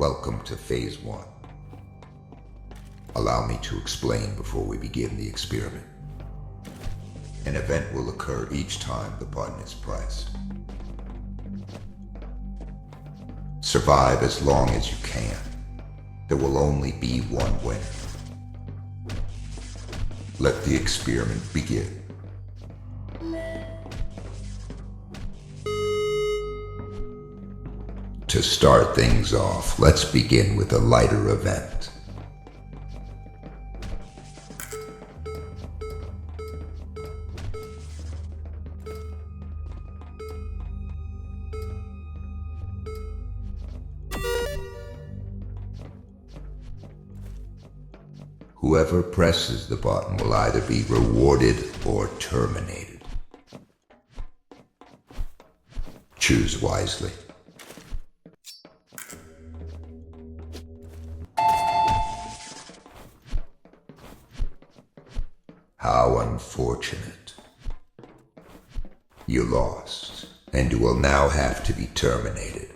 Welcome to Phase 1. Allow me to explain before we begin the experiment. An event will occur each time the button is pressed. Survive as long as you can. There will only be one winner. Let the experiment begin. To start things off, let's begin with a lighter event. Whoever presses the button will either be rewarded or terminated. Choose wisely. How unfortunate. You lost, and you will now have to be terminated.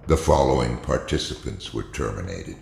The following participants were terminated.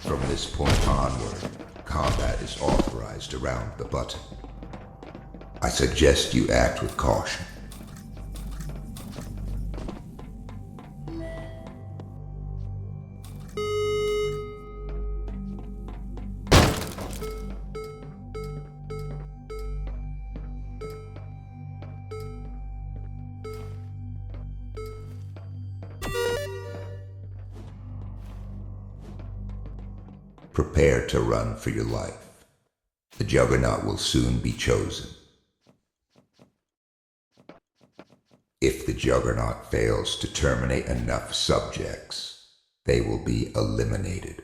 From this point onward, combat is authorized around the button. I suggest you act with caution. Prepare to run for your life. The Juggernaut will soon be chosen. If the Juggernaut fails to terminate enough subjects, they will be eliminated.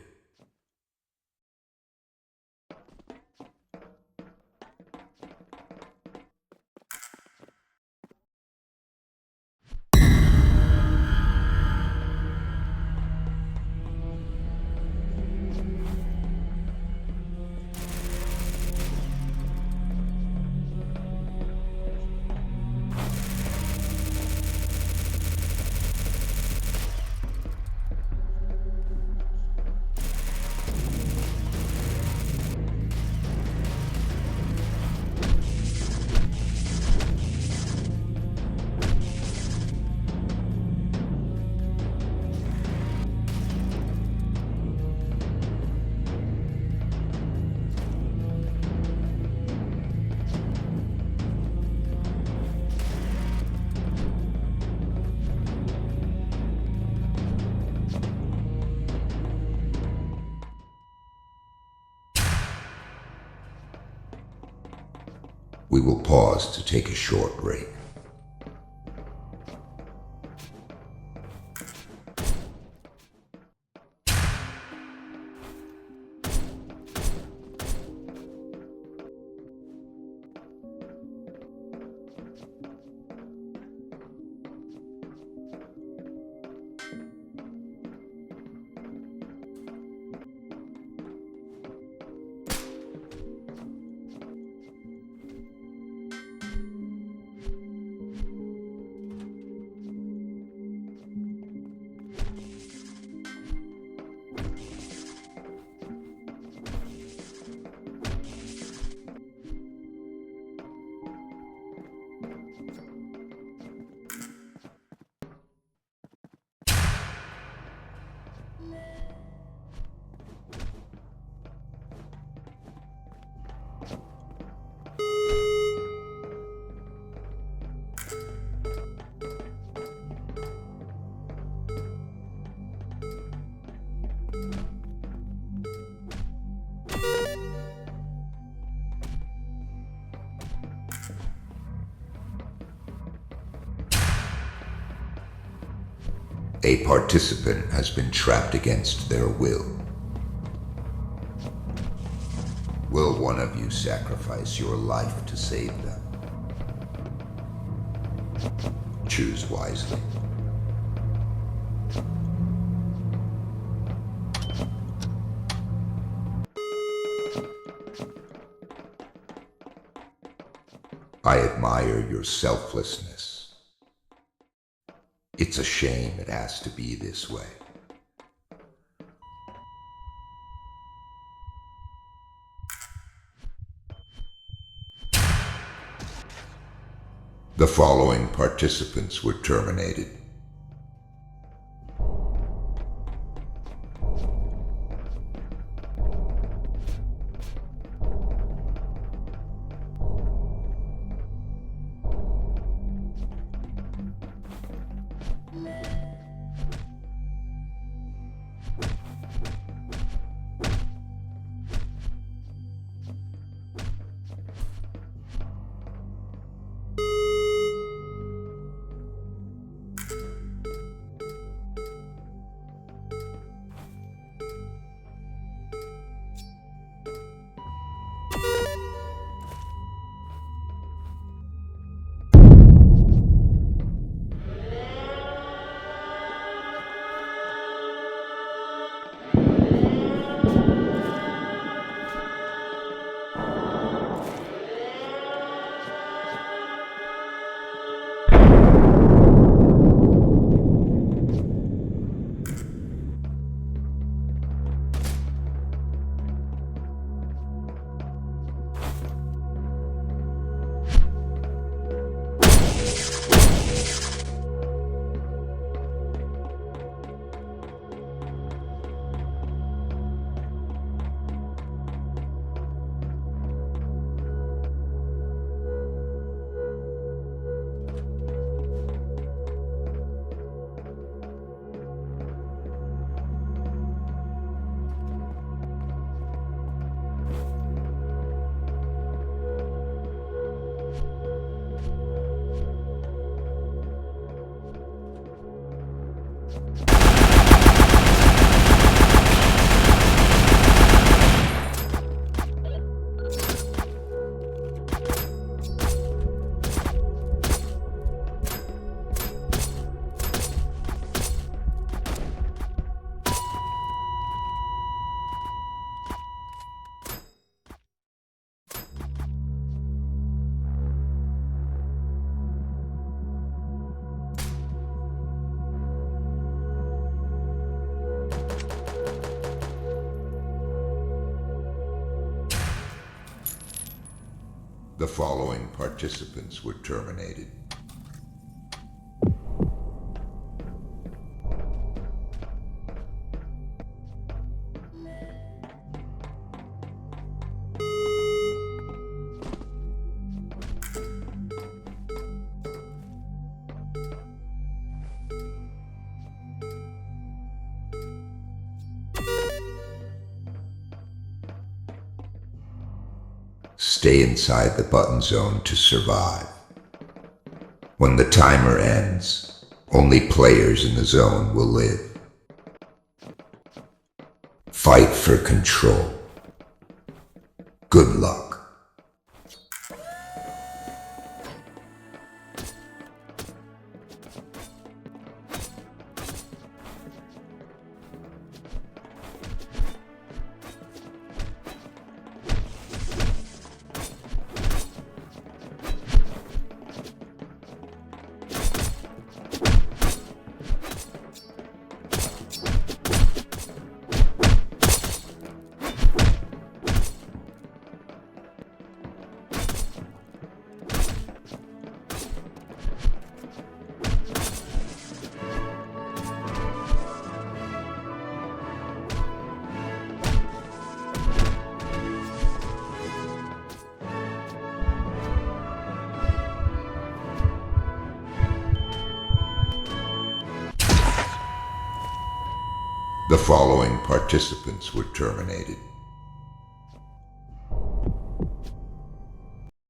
We will pause to take a short break. A participant has been trapped against their will. Will one of you sacrifice your life to save them? Choose wisely. I admire your selflessness. It's a shame it has to be this way. The following participants were terminated. The following participants were terminated. Stay inside the button zone to survive. When the timer ends, only players in the zone will live. Fight for control. Good luck. The following participants were terminated.